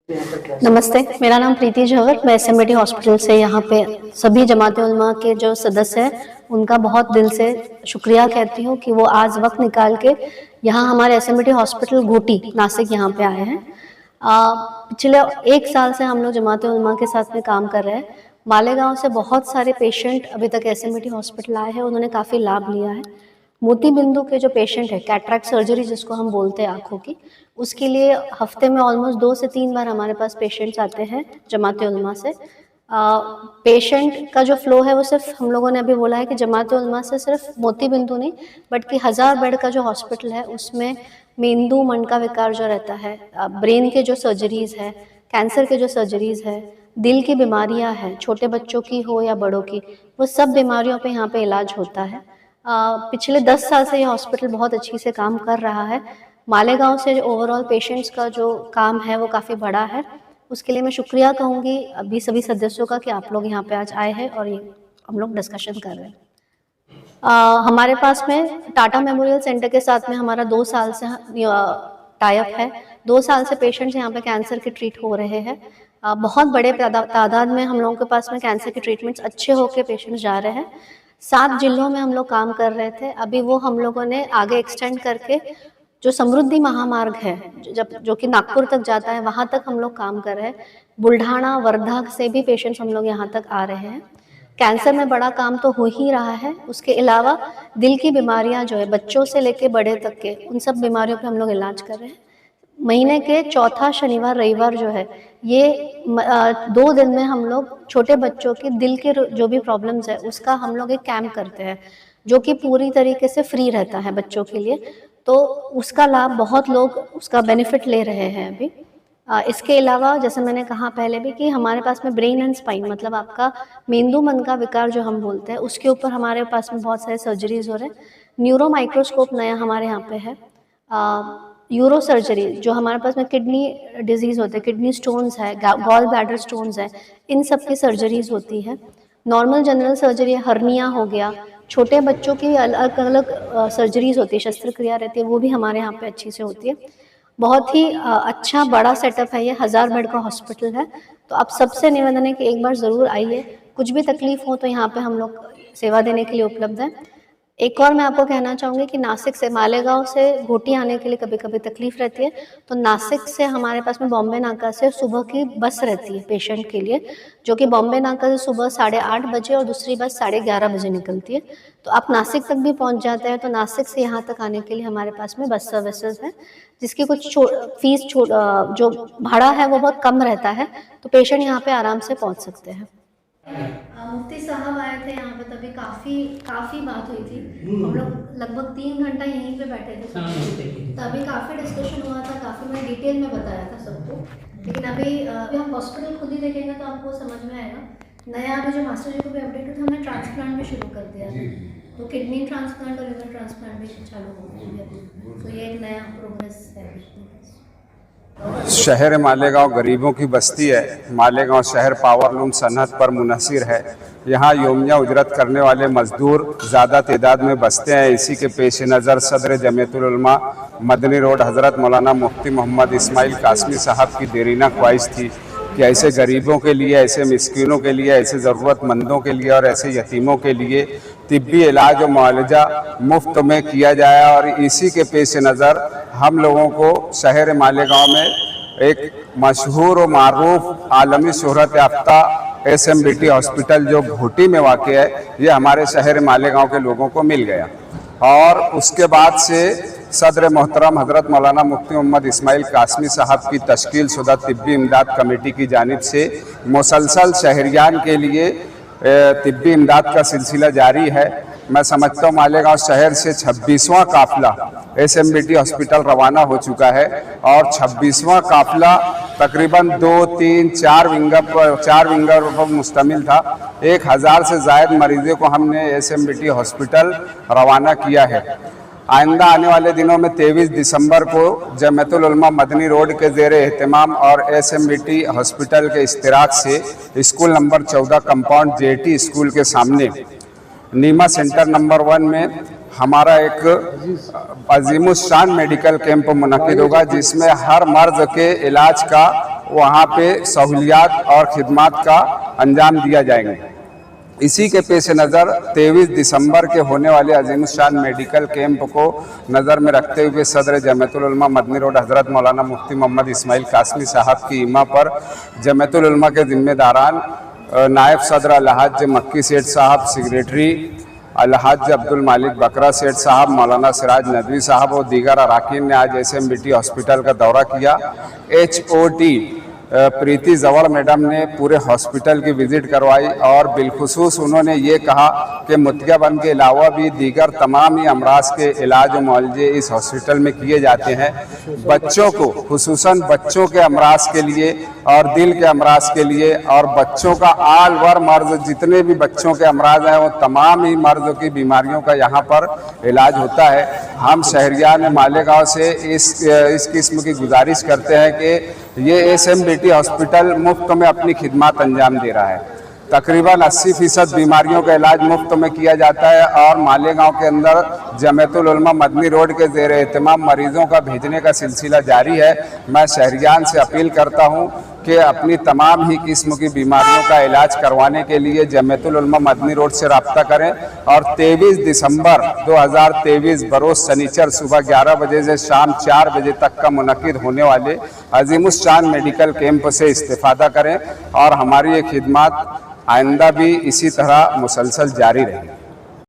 नमस्ते, मेरा नाम प्रीति जौहर। मैं एसएमबीटी हॉस्पिटल से यहाँ पे सभी जमात उलमा के जो सदस्य हैं उनका बहुत दिल से शुक्रिया कहती हूँ कि वो आज वक्त निकाल के यहाँ हमारे एसएमबीटी हॉस्पिटल घोटी नासिक यहाँ पे आए हैं। पिछले 1 साल से हम लोग जमात उलमा के साथ में काम कर रहे हैं। मालेगांव से बहुत सारे पेशेंट अभी तक एसएमबीटी हॉस्पिटल आए हैं, उन्होंने काफ़ी लाभ लिया है। मोती बिंदु के जो पेशेंट है, कैटरैक्ट सर्जरी जिसको हम बोलते हैं आँखों की, उसके लिए हफ्ते में ऑलमोस्ट 2 से 3 बार हमारे पास पेशेंट्स आते हैं जमात उलमा से। पेशेंट का जो फ्लो है वो सिर्फ हम लोगों ने अभी बोला है कि जमात उलमा से सिर्फ मोती बिंदु नहीं, बट कि 1000 बेड का जो हॉस्पिटल है उसमें मेंदू मन का विकार जो रहता है, ब्रेन के जो सर्जरीज है, कैंसर के जो सर्जरीज है, दिल की बीमारियां हैं, छोटे बच्चों की हो या बड़ों की, वो सब बीमारियों पे यहाँ पे इलाज होता है। पिछले 10 साल से ये हॉस्पिटल बहुत अच्छी से काम कर रहा है। मालेगांव से ओवरऑल पेशेंट्स का जो काम है वो काफ़ी बड़ा है। उसके लिए मैं शुक्रिया कहूँगी अभी सभी सदस्यों का कि आप लोग यहाँ पे आज आए हैं और ये हम लोग डिस्कशन कर रहे हैं। हमारे पास में टाटा मेमोरियल सेंटर के साथ में हमारा 2 साल से टाई अप है। 2 साल से पेशेंट्स यहाँ पे कैंसर के ट्रीट हो रहे हैं। बहुत बड़े तादाद में हम लोगों के पास में कैंसर के ट्रीटमेंट्स अच्छे होकर पेशेंट्स जा रहे हैं। 7 जिलों में हम लोग काम कर रहे थे, अभी वो हम लोगों ने आगे एक्सटेंड करके जो समृद्धि महामार्ग है जो कि नागपुर तक जाता है, वहाँ तक हम लोग काम कर रहे हैं। बुल्ढाना, वर्धा से भी पेशेंट्स हम लोग यहाँ तक आ रहे हैं। कैंसर में बड़ा काम तो हो ही रहा है, उसके अलावा दिल की बीमारियाँ जो है बच्चों से लेके बड़े तक के, उन सब बीमारियों पे हम लोग इलाज कर रहे हैं। महीने के चौथा शनिवार रविवार जो है ये 2 दिन में हम लोग छोटे बच्चों के दिल के जो भी प्रॉब्लम्स है उसका हम लोग एक कैंप करते हैं, जो कि पूरी तरीके से फ्री रहता है बच्चों के लिए। तो उसका लाभ बहुत लोग उसका बेनिफिट ले रहे हैं अभी। इसके अलावा जैसे मैंने कहा पहले भी कि हमारे पास में ब्रेन एंड स्पाइन, मतलब आपका मेंदू मन का विकार जो हम बोलते हैं, उसके ऊपर हमारे पास में बहुत सारे सर्जरीज हो रहे हैं। न्यूरो माइक्रोस्कोप नया हमारे यहाँ पे है। यूरो सर्जरी जो हमारे पास में किडनी डिजीज़ होते हैं, किडनी स्टोन्स है, गॉल ब्लैडर स्टोन्स है, इन सब की सर्जरीज होती है। नॉर्मल जनरल सर्जरी, हर्निया हो गया, छोटे बच्चों की अलग अलग सर्जरीज होती है, शस्त्रक्रिया रहती है, वो भी हमारे यहाँ पे अच्छी से होती है। बहुत ही अच्छा बड़ा सेटअप है ये, 1000 बेड का हॉस्पिटल है। तो आप सबसे निवेदन है कि एक बार ज़रूर आइए, कुछ भी तकलीफ हो तो यहाँ पे हम लोग सेवा देने के लिए उपलब्ध हैं। एक और मैं आपको कहना चाहूँगी कि नासिक से मालेगांव से घोटी आने के लिए कभी कभी तकलीफ रहती है, तो नासिक से हमारे पास में बॉम्बे नाका से सुबह की बस रहती है पेशेंट के लिए, जो कि बॉम्बे नाका से सुबह 8:30 बजे और दूसरी बस 11:30 बजे निकलती है। तो आप नासिक तक भी पहुँच जाते हैं। तो नासिक से यहाँ तक आने के लिए हमारे पास में बस सर्विसेज है, जिसकी कुछ फीस जो भाड़ा है वो बहुत कम रहता है, तो पेशेंट यहाँ पे आराम से पहुँच सकते हैं। मुफ्ती साहब आए थे यहाँ पे, तभी काफ़ी बात हुई थी। हम लोग लगभग 3 घंटा यहीं पे बैठे थे, तभी काफ़ी डिस्कशन हुआ था, काफ़ी मैं डिटेल में बताया था सबको। लेकिन अभी हम हॉस्पिटल खुद ही देखेंगे तो आपको समझ में आएगा। नया अभी जो मास्टर जी को भी अपडेट हुआ था, हमने ट्रांसप्लांट भी शुरू कर दिया था, तो किडनी ट्रांसप्लांट और लिवर ट्रांसप्लांट भी चालू हो गया। तो ये एक नया प्रोग्रेस है। शहर मालेगांव गरीबों की बस्ती है। मालेगांव शहर पावरलूम सनहत पर मुनहसिर है। यहाँ योमिया उजरत करने वाले मजदूर ज़्यादा तादाद में बसते हैं। इसी के पेश नज़र सदर जमीयतुल उलमा मदनी रोड हज़रत मौलाना मुफ्ती मोहम्मद इस्माइल कासमी साहब की देरीना ख्वाहिश थी कि ऐसे गरीबों के लिए, ऐसे मिस्कीनों के लिए, ऐसे ज़रूरतमंदों के लिए और ऐसे यतीमों के लिए तिब्बी इलाज और मुआवजा मुफ्त में किया जाए। और इसी के पेश नज़र हम लोगों को शहर मालेगांव में एक मशहूर और मारूफ आलमी शोहरत याफ्ता एसएमबीटी हॉस्पिटल जो घोटी में वाक़ है, ये हमारे शहर मालेगांव के लोगों को मिल गया। और उसके बाद से सदर मोहतरम हज़रत मौलाना मुफ्ती मोहम्मद इस्माइल कासमी साहब की तश्कील शुदा तिब्बी इमदाद कमेटी की जानिब से मुसलसल शहरियान के लिए तिब्बी इमदाद का सिलसिला जारी है। मैं समझता हूँ मालेगांव शहर से 26वां काफ़िला एसएमबीटी हॉस्पिटल रवाना हो चुका है और 26वां काफ़िला तकरीबन 2-3-4 विंगर पर मुश्तमिल था। 1000 से ज़ायद मरीज़ों को हमने एसएमबीटी हॉस्पिटल रवाना किया है। आइंदा आने वाले दिनों में 23 दिसंबर को जमीयतुल उलमा मदनी रोड के ज़ेर एहतमाम और एसएमबीटी हॉस्पिटल के इश्तिराक से school number 14 compound jetty school के सामने नीमा सेंटर नंबर 1 में हमारा एक अजीमुशान मेडिकल कैंप मुनक़िद होगा, जिसमें हर मर्ज़ के इलाज का वहाँ पे सहूलियात और खिदमात का अंजाम दिया जाएंगे। इसी के पेश नज़र 23 दिसंबर के होने वाले अजीमुशान मेडिकल कैंप को नज़र में रखते हुए सदर जमीयतुल उलमा मदनी रोड हज़रत मौलाना मुफ्ती मोहम्मद इस्माइल कासमी साहब की इमा पर जमीयतुल उलमा के जिम्मेदारान नायब सदर अलहाज मक्की सेठ साहब, सेक्रेटरी अलहाज अब्दुल मालिक बकरा सेठ साहब, मौलाना सिराज नदवी साहब और दीगर अरकान ने आज SMBT हॉस्पिटल का दौरा किया। HOT प्रीति जवर मैडम ने पूरे हॉस्पिटल की विज़िट करवाई और बिलखुसूस उन्होंने ये कहा कि मोतियाबिंद के अलावा भी दीगर तमाम ही अमराज के इलाज और मुआलजे इस हॉस्पिटल में किए जाते हैं। बच्चों को खुसूसन बच्चों के अमराज के लिए और दिल के अमराज के लिए और बच्चों का आल वर मर्ज जितने भी बच्चों के अमराज हैं वो तमाम ही मर्ज़ों की बीमारियों का यहाँ पर इलाज होता है। हम शहरियान मालेगांव से इस किस्म की गुजारिश करते हैं कि ये SMBT हॉस्पिटल मुफ्त में अपनी खिदमत अंजाम दे रहा है। तकरीबन 80% बीमारियों का इलाज मुफ्त में किया जाता है और मालेगांव के अंदर जमीयतुल उलमा मदनी रोड के ज़ेर एहतमाम मरीज़ों का भेजने का सिलसिला जारी है। मैं शहरियान से अपील करता हूँ कि अपनी तमाम ही किस्म की बीमारियों का इलाज करवाने के लिए जमीयतुल उलमा मदनी रोड से रब्ता करें और 23 दिसंबर 2023 बरोज़ शनिचर सुबह 11 बजे से शाम 4 बजे तक का मुनक्किद होने वाले अजीमुशान मेडिकल कैंप से इस्तेफ़ादा करें और हमारी ये खिदमत आइंदा भी इसी तरह मुसलसल जारी रहेगी।